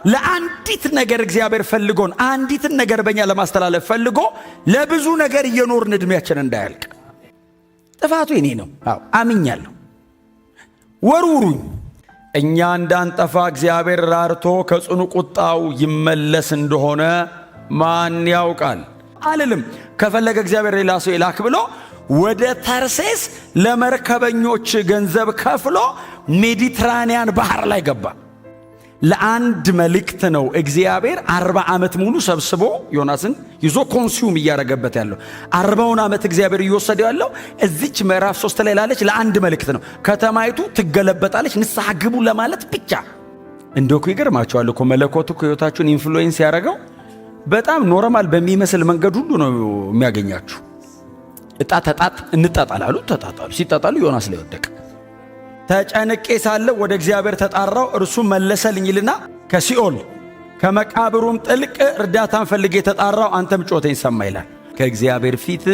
ለአንዲት ነገር እግዚአብሔር ፈልጎን አንዲትን ነገር በእኛ ለማስተላለፍ ፈልጎ ለብዙ ነገር እየኖርን እድሜያችን እንዳያልቅ ጥፋቱ የኔ ነው። አምኛለሁ። ወሩሩኝ እኛ እንዳንጠፋ እግዚአብሔር ራርቶ ከጽኑ ቁጣው ይመለስ እንደሆነ ማን ያውቃል አልልም። ከፈለገ እግዚአብሔር ሌላ ሰው ይላክ ብሎ ወደ ተርሴስ ለመርከበኞች ገንዘብ ከፍሎ ሜዲትራኒያን ባህር ላይ ገባ። ለአንድ መልእክት ነው እግዚአብሔር 40 ዓመት ሙሉ ሰብስቦ ዮናስን ይዞ ኮንሱም እያረገበት ያለው 40 ዓመት እግዚአብሔር እየወሰደ ያለው እዚች ምዕራፍ 3 ላይ ላለች ለአንድ መልእክት ነው። ከተማይቱ ትገለበጣለች ንስሐ ግቡ ለማለት ብቻ። እንደው ይገርማችኋል እኮ መለኮቱ ህይወታችሁን ኢንፍሉዌንስ ያደረገው በጣም ኖርማል በሚመስል መንገድ ሁሉ ነው የሚያገኛችሁ። እንጣጣላሉ። ተጣጣሉ። ሲጣጣሉ ዮናስ ላይ ወደቀ። ተጨንቄ ሳለ ወደ እግዚአብሔር ተጣራው፣ እርሱ መለሰልኝ ይልና ከሲኦል ከመቃብሩም ጥልቅ እርዳታን ፈልጌ ተጣራው፣ አንተም ጮቴን ሰማ ይላል። ከእግዚአብሔር ፊት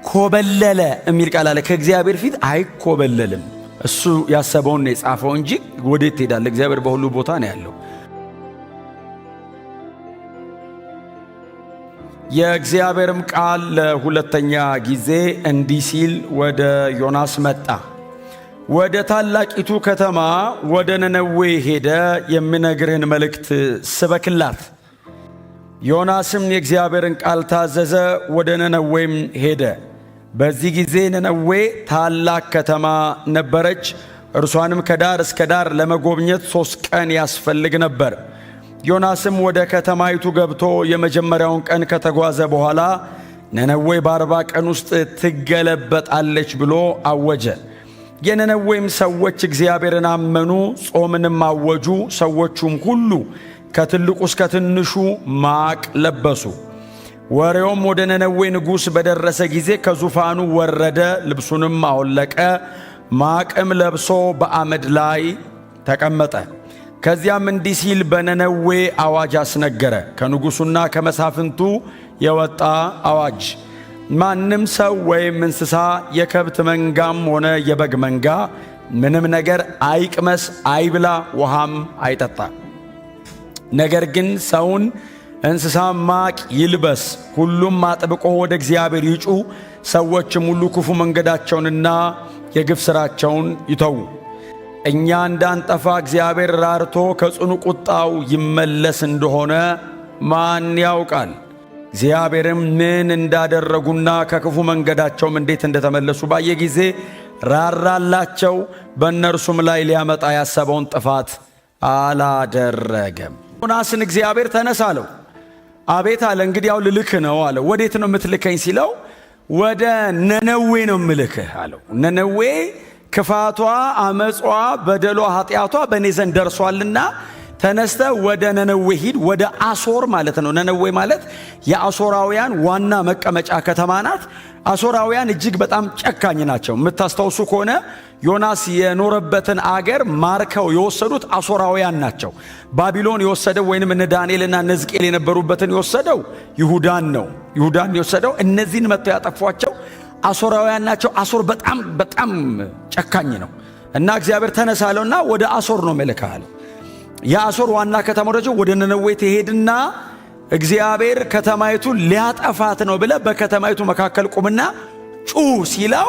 ኮበለለ የሚል ቃል አለ። ከእግዚአብሔር ፊት አይኮበለልም። እሱ ያሰበውን ነው የጻፈው እንጂ ወዴት ትሄዳለህ? እግዚአብሔር በሁሉ ቦታ ነው ያለው። የእግዚአብሔርም ቃል ለሁለተኛ ጊዜ እንዲህ ሲል ወደ ዮናስ መጣ። ወደ ታላቂቱ ከተማ ወደ ነነዌ ሄደ፣ የምነግርህን መልእክት ስበክላት። ዮናስም የእግዚአብሔርን ቃል ታዘዘ፣ ወደ ነነዌም ሄደ። በዚህ ጊዜ ነነዌ ታላቅ ከተማ ነበረች። እርሷንም ከዳር እስከ ዳር ለመጎብኘት 3 ቀን ያስፈልግ ነበር። ዮናስም ወደ ከተማይቱ ገብቶ የመጀመሪያውን ቀን ከተጓዘ በኋላ ነነዌ በ40 ቀን ውስጥ ትገለበጣለች ብሎ አወጀ። የነነዌም ሰዎች እግዚአብሔርን አመኑ፣ ጾምንም አወጁ። ሰዎቹም ሁሉ ከትልቁ እስከ ትንሹ ማቅ ለበሱ። ወሬውም ወደ ነነዌ ንጉሥ በደረሰ ጊዜ ከዙፋኑ ወረደ፣ ልብሱንም አወለቀ፣ ማቅም ለብሶ በአመድ ላይ ተቀመጠ። ከዚያም እንዲህ ሲል በነነዌ አዋጅ አስነገረ፣ ከንጉሡና ከመሳፍንቱ የወጣ አዋጅ። ማንም ሰው ወይም እንስሳ የከብት መንጋም ሆነ የበግ መንጋ ምንም ነገር አይቅመስ፣ አይብላ፣ ውሃም አይጠጣ። ነገር ግን ሰውን እንስሳም ማቅ ይልበስ፣ ሁሉም አጥብቆ ወደ እግዚአብሔር ይጩ። ሰዎችም ሁሉ ክፉ መንገዳቸውንና የግፍ ሥራቸውን ይተዉ። እኛ እንዳንጠፋ እግዚአብሔር ራርቶ ከጽኑ ቁጣው ይመለስ እንደሆነ ማን ያውቃል? እግዚአብሔርም ምን እንዳደረጉና ከክፉ መንገዳቸውም እንዴት እንደተመለሱ ባየ ጊዜ ራራላቸው፣ በእነርሱም ላይ ሊያመጣ ያሰበውን ጥፋት አላደረገም። ዮናስን እግዚአብሔር ተነሳ አለው። አቤት አለ። እንግዲህ ያው ልልክህ ነው አለው። ወዴት ነው የምትልከኝ ሲለው ወደ ነነዌ ነው የምልክህ አለው። ነነዌ ክፋቷ፣ አመጿ፣ በደሏ፣ ኃጢአቷ በእኔ ዘንድ ደርሷልና ተነስተ ወደ ነነዌ ሂድ። ወደ አሶር ማለት ነው። ነነዌ ማለት የአሶራውያን ዋና መቀመጫ ከተማ ናት። አሶራውያን እጅግ በጣም ጨካኝ ናቸው። የምታስታውሱ ከሆነ ዮናስ የኖረበትን አገር ማርከው የወሰዱት አሶራውያን ናቸው። ባቢሎን የወሰደው ወይንም እነ ዳንኤልና እነ ሕዝቅኤል የነበሩበትን የወሰደው ይሁዳን ነው። ይሁዳን የወሰደው እነዚህን መጥተው ያጠፏቸው አሶራውያን ናቸው። አሶር በጣም በጣም ጨካኝ ነው እና እግዚአብሔር ተነሳለውና ወደ አሶር ነው መልካለ። የአሶር ዋና ከተማው ደግሞ ወደ ነነዌ ትሄድና እግዚአብሔር ከተማይቱን ሊያጠፋት ነው ብለ በከተማይቱ መካከል ቁምና ጩህ ሲለው፣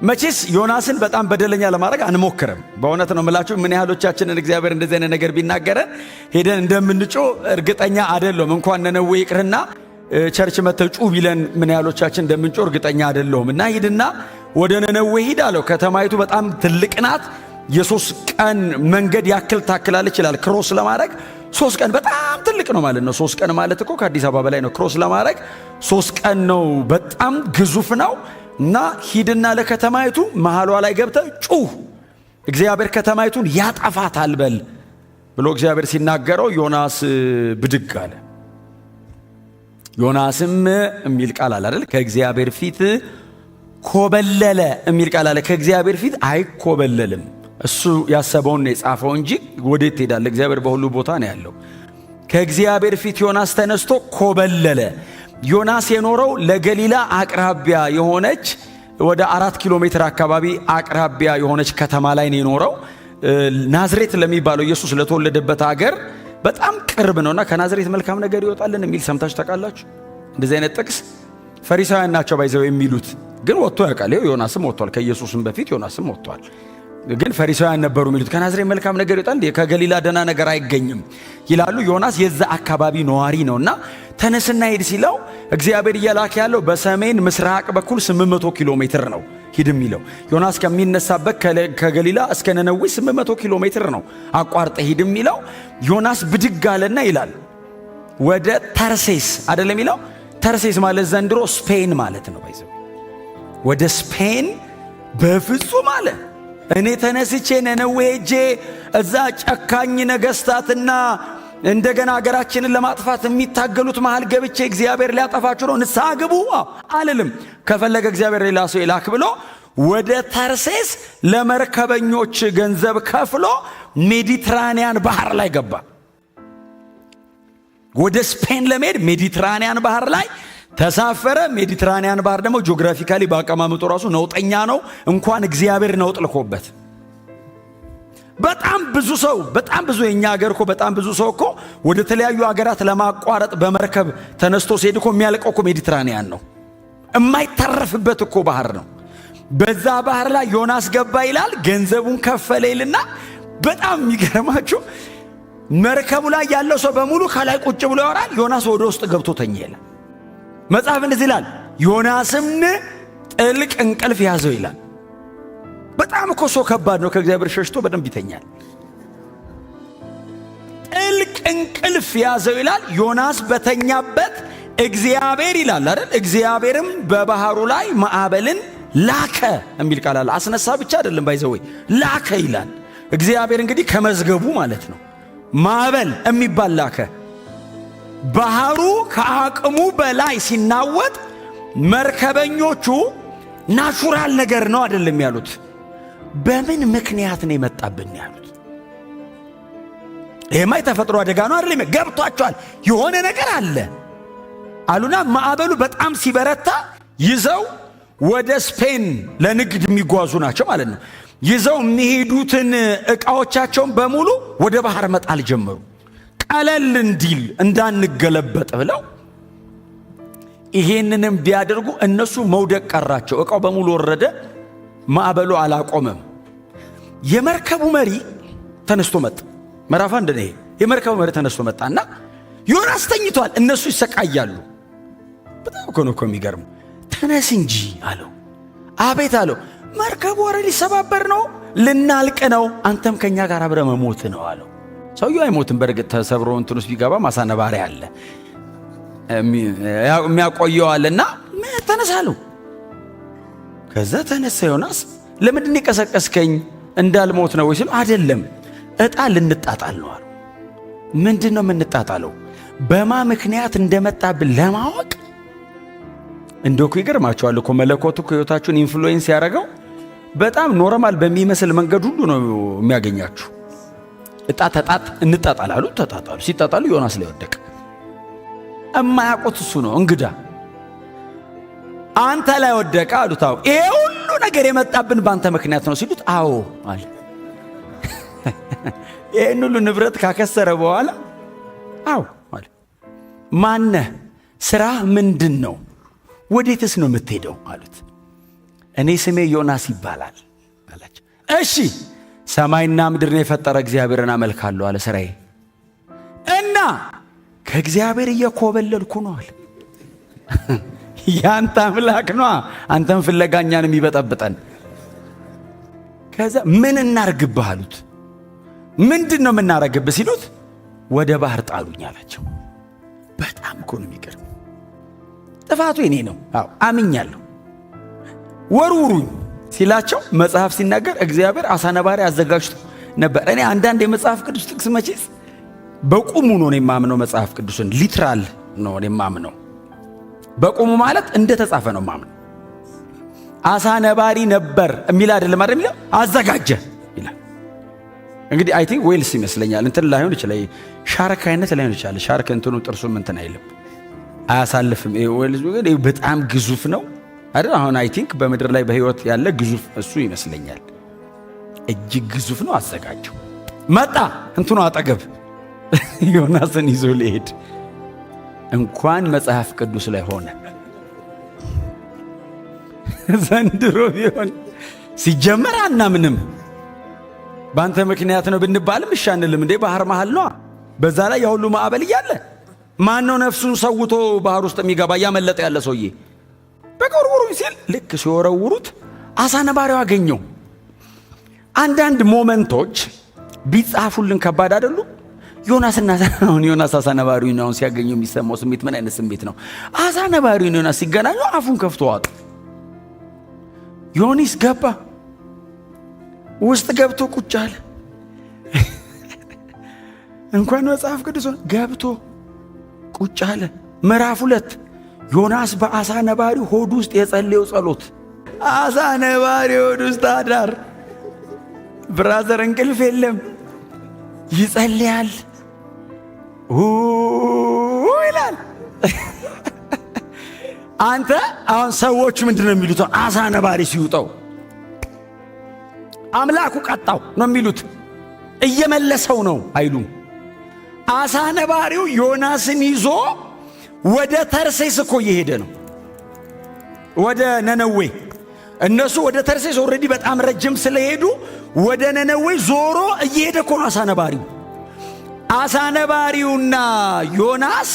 መቼስ ዮናስን በጣም በደለኛ ለማድረግ አንሞክርም። በእውነት ነው የምላችሁ። ምን ያህሎቻችንን እግዚአብሔር እንደዚህ አይነት ነገር ቢናገረን ሄደን እንደምንጮህ እርግጠኛ አይደለሁም። እንኳን ነነዌ ይቅርና ቸርች መተህ ጩህ ቢለን ምን ያህሎቻችን እንደምንጮህ እርግጠኛ አይደለሁም። እና ሂድና ወደ ነነዌ ሂድ አለው። ከተማይቱ በጣም ትልቅ ናት። የ3 ቀን መንገድ ያክል ታክላለች ይላል። ክሮስ ለማድረግ 3 ቀን በጣም ትልቅ ነው ማለት ነው። 3 ቀን ማለት እኮ ከአዲስ አበባ በላይ ነው። ክሮስ ለማድረግ 3 ቀን ነው። በጣም ግዙፍ ነው። እና ሂድና ለከተማይቱ መሃሏ ላይ ገብተህ ጩህ፣ እግዚአብሔር ከተማይቱን ያጠፋታል በል ብሎ እግዚአብሔር ሲናገረው ዮናስ ብድግ አለ። ዮናስም የሚል ቃል አለ አይደል? ከእግዚአብሔር ፊት ኮበለለ የሚል ቃል አለ። ከእግዚአብሔር ፊት አይኮበለልም። እሱ ያሰበውን ነው የጻፈው እንጂ ወዴት ትሄዳለህ? እግዚአብሔር በሁሉ ቦታ ነው ያለው። ከእግዚአብሔር ፊት ዮናስ ተነስቶ ኮበለለ። ዮናስ የኖረው ለገሊላ አቅራቢያ የሆነች ወደ 4 ኪሎ ሜትር አካባቢ አቅራቢያ የሆነች ከተማ ላይ ነው የኖረው። ናዝሬት ለሚባለው ኢየሱስ ለተወለደበት አገር በጣም ቅርብ ነውና ከናዝሬት መልካም ነገር ይወጣልን የሚል ሰምታችሁ ታውቃላችሁ? እንደዚህ አይነት ጥቅስ ፈሪሳውያን ናቸው ባይዘው የሚሉት፣ ግን ወጥቶ ያውቃል። ዮናስም ወጥቷል፣ ከኢየሱስም በፊት ዮናስም ወጥቷል። ግን ፈሪሳውያን ነበሩ የሚሉት ከናዝሬት መልካም ነገር ይወጣል እንዴ? ከገሊላ ደህና ነገር አይገኝም ይላሉ። ዮናስ የዛ አካባቢ ነዋሪ ነውና ተነስና ሂድ ሲለው እግዚአብሔር እየላከ ያለው በሰሜን ምስራቅ በኩል 800 ኪሎ ሜትር ነው ሂድ የሚለው። ዮናስ ከሚነሳበት ከገሊላ እስከ ነነዌ 800 ኪሎ ሜትር ነው አቋርጠ ሂድ የሚለው። ዮናስ ብድግ አለና ይላል ወደ ተርሴስ አይደለም የሚለው። ተርሴስ ማለት ዘንድሮ ስፔን ማለት ነው። ባይዘው ወደ ስፔን በፍጹም አለ እኔ ተነስቼ ነነዌ ሄጄ እዛ ጨካኝ ነገስታትና እንደገና ሀገራችንን ለማጥፋት የሚታገሉት መሃል ገብቼ እግዚአብሔር ሊያጠፋችሁ ነው ንስሐ ግቡ አልልም። ከፈለገ እግዚአብሔር ሌላ ሰው ይላክ ብሎ ወደ ተርሴስ ለመርከበኞች ገንዘብ ከፍሎ ሜዲትራኒያን ባህር ላይ ገባ። ወደ ስፔን ለመሄድ ሜዲትራኒያን ባህር ላይ ተሳፈረ። ሜዲትራኒያን ባህር ደግሞ ጂኦግራፊካሊ በአቀማመጡ ራሱ ነውጠኛ ነው። እንኳን እግዚአብሔር ነውጥ ልኮበት በጣም ብዙ የኛ ሀገር እኮ በጣም ብዙ ሰው እኮ ወደ ተለያዩ ሀገራት ለማቋረጥ በመርከብ ተነስቶ ሲሄድ እኮ የሚያልቀው እኮ ሜዲትራኒያን ነው። የማይተረፍበት እኮ ባህር ነው። በዛ ባህር ላይ ዮናስ ገባ ይላል። ገንዘቡን ከፈለ ይልና በጣም የሚገርማችሁ መርከቡ ላይ ያለው ሰው በሙሉ ከላይ ቁጭ ብሎ ያወራል። ዮናስ ወደ ውስጥ ገብቶ ተኛ ይላል መጽሐፍ። እንደዚህ ይላል ዮናስም ጥልቅ እንቅልፍ ያዘው ይላል። በጣም እኮ ሰው ከባድ ነው። ከእግዚአብሔር ሸሽቶ በደንብ ይተኛል። ጥልቅ እንቅልፍ ያዘው ይላል። ዮናስ በተኛበት እግዚአብሔር ይላል አይደል? እግዚአብሔርም በባህሩ ላይ ማዕበልን ላከ የሚል ቃል አለ። አስነሳ ብቻ አይደለም ባይዘው ላከ ይላል። እግዚአብሔር እንግዲህ ከመዝገቡ ማለት ነው። ማዕበል የሚባል ላከ። ባህሩ ከአቅሙ በላይ ሲናወጥ መርከበኞቹ ናቹራል ነገር ነው አይደለም ያሉት። በምን ምክንያት ነው የመጣብን ያሉት። ይሄማ የተፈጥሮ አደጋ ነው አይደለም። ገብቷቸዋል። የሆነ ነገር አለ አሉና ማዕበሉ በጣም ሲበረታ ይዘው ወደ ስፔን ለንግድ የሚጓዙ ናቸው ማለት ነው። ይዘው የሚሄዱትን ዕቃዎቻቸውን በሙሉ ወደ ባህር መጣል ጀመሩ። ቀለል እንዲል እንዳንገለበጥ ብለው ይሄንንም ቢያደርጉ እነሱ መውደቅ ቀራቸው። ዕቃው በሙሉ ወረደ። ማዕበሉ አላቆመም። የመርከቡ መሪ ተነስቶ መጣ። ምዕራፍ 1 ነው። የመርከቡ መሪ ተነስቶ መጣና ዮናስ ተኝቷል፣ እነሱ ይሰቃያሉ። በጣም እኮ ነው የሚገርም። ተነስ እንጂ አለው። አቤት አለው። መርከቡ ወረ ሊሰባበር ነው፣ ልናልቅ ነው፣ አንተም ከኛ ጋር አብረ መሞት ነው አለው። ሰውየው አይሞትም። በርግጥ ተሰብሮ እንትን ውስጥ ቢገባ ማሳነባሪ አለ የሚያቆየው አለና ተነስ አለው። ከዛ ተነሳ ዮናስ። ለምንድን የቀሰቀስከኝ እንዳልሞት ነው ወይ ሲሉ አይደለም ዕጣ ልንጣጣል ነው አሉ። ምንድን ነው የምንጣጣለው? በማ ምክንያት እንደመጣብን ለማወቅ። እንደኮ ይገርማቸዋል እኮ መለኮቱ ሕይወታችሁን ኢንፍሉዌንስ ያደረገው በጣም ኖርማል በሚመስል መንገድ ሁሉ ነው የሚያገኛችሁ። ዕጣ እንጣጣላሉ። ተጣጣሉ። ሲጣጣሉ ዮናስ ላይ ወደቀ። እማያውቁት እሱ ነው እንግዳ። አንተ ላይ ወደቀ አሉት። አዎ ይሄ ሁሉ ነገር የመጣብን ባንተ ምክንያት ነው ሲሉት አዎ አለ። ይሄን ሁሉ ንብረት ካከሰረ በኋላ አዎ አለ። ማነህ? ስራ ምንድን ነው? ወዴትስ ነው የምትሄደው አሉት። እኔ ስሜ ዮናስ ይባላል አላቸው። እሺ ሰማይና ምድርን የፈጠረ እግዚአብሔርን አመልካለሁ አለ። ስራዬ እና ከእግዚአብሔር እየኮበለልኩ ነው አለ። ያንተ አምላክ ነው አንተን ፍለጋኛን የሚበጠብጠን። ከዛ ምን እናርግብህ አሉት። ምንድን ነው የምናረግብህ ሲሉት ወደ ባህር ጣሉኝ አላቸው። በጣም እኮ ነው የሚገርም። ጥፋቱ የኔ ነው። አዎ አምኛለሁ። ወርውሩኝ ሲላቸው መጽሐፍ ሲናገር እግዚአብሔር አሳ ነባሪ አዘጋጅቶ ነበር። እኔ አንዳንድ የመጽሐፍ ቅዱስ ጥቅስ መቼስ በቁሙ ነው የማምነው። መጽሐፍ ቅዱስን ሊትራል ነው የማምነው። በቁሙ ማለት እንደ ተጻፈ ነው ማምነው። አሳ ነባሪ ነበር የሚል አይደለም አይደል? የሚለው አዘጋጀ ይላል። እንግዲህ አይ ቲንክ ዌልስ ይመስለኛል። እንትን ላይሆን ይችላል፣ ሻርክ አይነት ላይሆን ይችላል። ሻርክ እንትኑ ጥርሱም እንትን አይልም፣ አያሳልፍም። ዌልስ ግን በጣም ግዙፍ ነው አይደል? አሁን አይ ቲንክ በምድር ላይ በህይወት ያለ ግዙፍ እሱ ይመስለኛል። እጅግ ግዙፍ ነው። አዘጋጀው። መጣ እንትኑ አጠገብ ዮናስን ይዞ ሊሄድ እንኳን መጽሐፍ ቅዱስ ላይ ሆነ ዘንድሮ ቢሆን ሲጀመር አናምንም። በአንተ ምክንያት ነው ብንባልም እሺ አንልም እንዴ? ባህር መሃል ነው። በዛ ላይ ያሁሉ ማዕበል እያለ ማን ነው ነፍሱን ሰውቶ ባህር ውስጥ የሚገባ? እያመለጠ ያለ ሰውዬ በቆርቆሮ ሲል ልክ ሲወረውሩት አሳ ነባሪው አገኘው። አንዳንድ ሞመንቶች ቢጻፉልን ከባድ አይደሉ? ዮናስ አሳ ነባሪውን አሁን ሲያገኘው የሚሰማው ስሜት ምን አይነት ስሜት ነው? አሳ ነባሪውን ዮናስ ሲገናኙ አፉን ከፍቶ ዋጡ። ዮኒስ ገባ፣ ውስጥ ገብቶ ቁጭ አለ። እንኳን መጽሐፍ ቅዱስ ገብቶ ቁጭ አለ። ምዕራፍ 2 ዮናስ በአሳ ነባሪ ሆድ ውስጥ የጸለየው ጸሎት። አሳ ነባሪ ሆድ ውስጥ አዳር ብራዘር፣ እንቅልፍ የለም፣ ይጸልያል ይላል። አንተ አሁን ሰዎች ምንድነው የሚሉት? አሳ ነባሪ ሲውጠው አምላኩ ቀጣው ነው የሚሉት። እየመለሰው ነው አይሉም። አሳ ነባሪው ዮናስን ይዞ ወደ ተርሴስ እኮ እየሄደ ነው፣ ወደ ነነዌ። እነሱ ወደ ተርሴስ ኦልሬዲ በጣም ረጅም ስለሄዱ ወደ ነነዌ ዞሮ እየሄደ እኮ ነው አሳ ነባሪው። አሳ ነባሪውና ዮናስ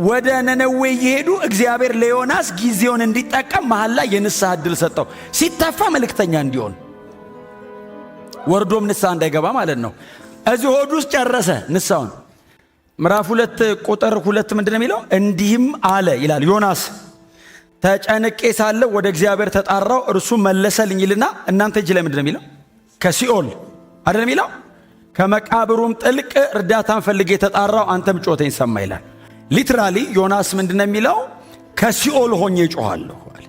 ወደ ነነዌ እየሄዱ እግዚአብሔር ለዮናስ ጊዜውን እንዲጠቀም መሃል ላይ የንስሐ ዕድል ሰጠው። ሲተፋ መልእክተኛ እንዲሆን ወርዶም ንስሐ እንዳይገባ ማለት ነው። እዚህ ሆድ ውስጥ ጨረሰ ንስሐውን። ምዕራፍ 2 ቁጥር 2 ምንድነው የሚለው? እንዲህም አለ ይላል ዮናስ፣ ተጨንቄ ሳለሁ ወደ እግዚአብሔር ተጣራው፣ እርሱ መለሰልኝ ይልና እናንተ እጅ ላይ ምንድነው የሚለው? ከሲኦል አይደለም የሚለው? ከመቃብሩም ጥልቅ እርዳታን ፈልጌ ተጣራው፣ አንተም ጮቴን ሰማ ይላል። ሊትራሊ ዮናስ ምንድነው የሚለው? ከሲኦል ሆኜ ጮኻለሁ አለ።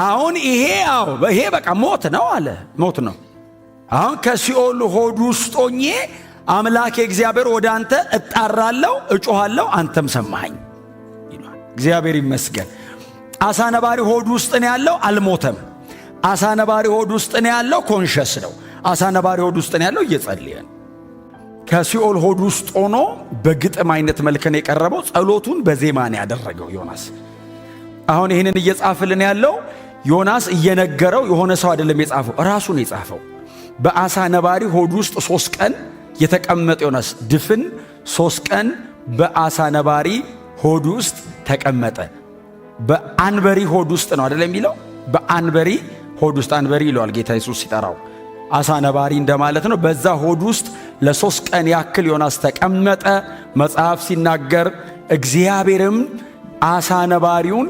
አሁን ይሄ በቃ ሞት ነው አለ። ሞት ነው። አሁን ከሲኦል ሆድ ውስጥ ሆኜ አምላኬ እግዚአብሔር ወደ አንተ እጣራለሁ፣ እጮኻለሁ፣ አንተም ሰማኸኝ ይላል። እግዚአብሔር ይመስገን። አሳ ነባሪ ሆድ ውስጥ ነው ያለው፣ አልሞተም። አሳ ነባሪ ሆድ ውስጥ ነው ያለው፣ ኮንሸስ ነው። አሳ ነባሪ ሆድ ውስጥ ነው ያለው፣ እየጸለየ ነው። ከሲኦል ሆድ ውስጥ ሆኖ በግጥም አይነት መልክ ነው የቀረበው። ጸሎቱን በዜማ ነው ያደረገው ዮናስ። አሁን ይህንን እየጻፈልን ያለው ዮናስ እየነገረው የሆነ ሰው አይደለም የጻፈው፣ ራሱ ነው የጻፈው። በአሳ ነባሪ ሆድ ውስጥ 3 ቀን የተቀመጠ ዮናስ ድፍን 3 ቀን በአሳ ነባሪ ሆድ ውስጥ ተቀመጠ። በአንበሪ ሆድ ውስጥ ነው አይደለም የሚለው? በአንበሪ ሆድ ውስጥ፣ አንበሪ ይለዋል ጌታ ኢየሱስ ሲጠራው፣ አሳ ነባሪ እንደማለት ነው። በዛ ሆድ ውስጥ ለ3 ቀን ያክል ዮናስ ተቀመጠ። መጽሐፍ ሲናገር እግዚአብሔርም አሳ ነባሪውን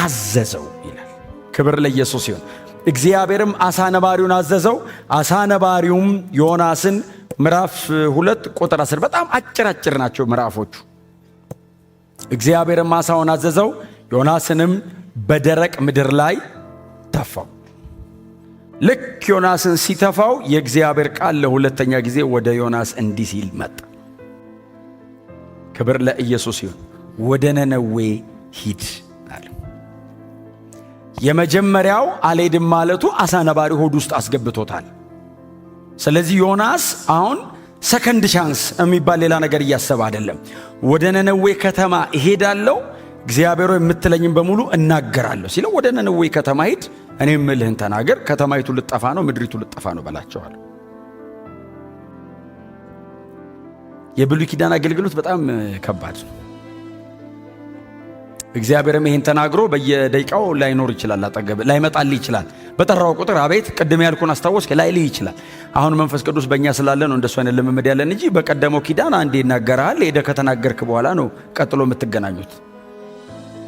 አዘዘው ይላል። ክብር ለኢየሱስ ይሁን። እግዚአብሔርም አሳ ነባሪውን አዘዘው። አሳ ነባሪውም ዮናስን ምዕራፍ 2 ቁጥር 10 በጣም አጭር ናቸው ምዕራፎቹ። እግዚአብሔርም አሳውን አዘዘው፣ ዮናስንም በደረቅ ምድር ላይ ተፋው። ልክ ዮናስን ሲተፋው የእግዚአብሔር ቃል ለሁለተኛ ጊዜ ወደ ዮናስ እንዲህ ሲል መጣ። ክብር ለኢየሱስ ይሁን። ወደ ነነዌ ሂድ አለ። የመጀመሪያው አልሄድም ማለቱ አሳ ነባሪ ሆድ ውስጥ አስገብቶታል። ስለዚህ ዮናስ አሁን ሰከንድ ቻንስ የሚባል ሌላ ነገር እያሰበ አይደለም። ወደ ነነዌ ከተማ እሄዳለሁ፣ እግዚአብሔር የምትለኝም በሙሉ እናገራለሁ ሲለው ወደ ነነዌ ከተማ ሂድ፣ እኔ የምልህን ተናገር፣ ከተማይቱ ልጠፋ ነው፣ ምድሪቱ ልጠፋ ነው በላቸዋል። የብሉይ ኪዳን አገልግሎት በጣም ከባድ ነው። እግዚአብሔርም ይሄን ተናግሮ በየደቂቃው ላይኖር ይችላል፣ አጠገብ ላይመጣልህ ይችላል። በጠራው ቁጥር አቤት ቅድም ያልኩን አስታወስክ ላይልህ ይችላል። አሁን መንፈስ ቅዱስ በእኛ ስላለ ነው እንደሱ አይነት ልምምድ ያለን እንጂ በቀደመው ኪዳን አንዴ ይናገራል። ሄደህ ከተናገርክ በኋላ ነው ቀጥሎ የምትገናኙት።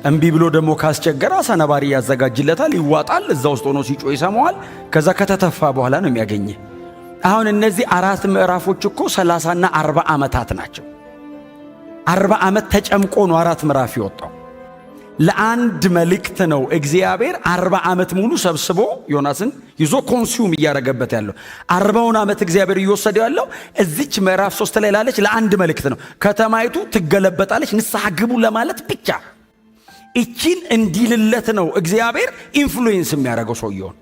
እምቢ ብሎ ደግሞ ካስቸገረ አሳ ነባሪ ያዘጋጅለታል፣ ይዋጣል፣ እዛ ውስጥ ሆኖ ሲጮህ ይሰማዋል። ከዛ ከተተፋ በኋላ ነው የሚያገኘህ። አሁን እነዚህ 4 ምዕራፎች እኮ 30 እና 40 ዓመታት ናቸው። 40 ዓመት ተጨምቆ ነው 4 ምዕራፍ ይወጣው። ለአንድ መልእክት ነው እግዚአብሔር 40 ዓመት ሙሉ ሰብስቦ ዮናስን ይዞ ኮንሱም እያረገበት ያለው። 40ውን ዓመት እግዚአብሔር እየወሰደ ያለው እዚች ምዕራፍ 3 ላይ ላለች ለአንድ መልእክት ነው። ከተማይቱ ትገለበጣለች፣ ንስሐ ግቡ ለማለት ብቻ። እቺን እንዲልለት ነው እግዚአብሔር ኢንፍሉዌንስ የሚያደርገው ሰውየውን።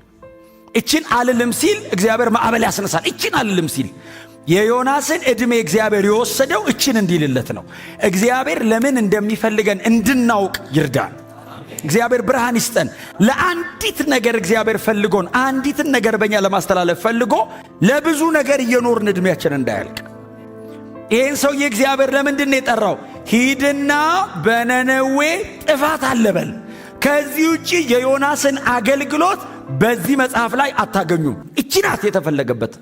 እቺን አልልም ሲል እግዚአብሔር ማዕበል ያስነሳል። እቺን አልልም ሲል የዮናስን ዕድሜ እግዚአብሔር የወሰደው እችን እንዲልለት ነው። እግዚአብሔር ለምን እንደሚፈልገን እንድናውቅ ይርዳን። እግዚአብሔር ብርሃን ይስጠን። ለአንዲት ነገር እግዚአብሔር ፈልጎን አንዲትን ነገር በእኛ ለማስተላለፍ ፈልጎ ለብዙ ነገር እየኖርን ዕድሜያችን እንዳያልቅ። ይህን ሰውዬ እግዚአብሔር ለምንድን ነው የጠራው? ሂድና በነነዌ ጥፋት አለበል። ከዚህ ውጪ የዮናስን አገልግሎት በዚህ መጽሐፍ ላይ አታገኙም። እቺ ናት የተፈለገበት።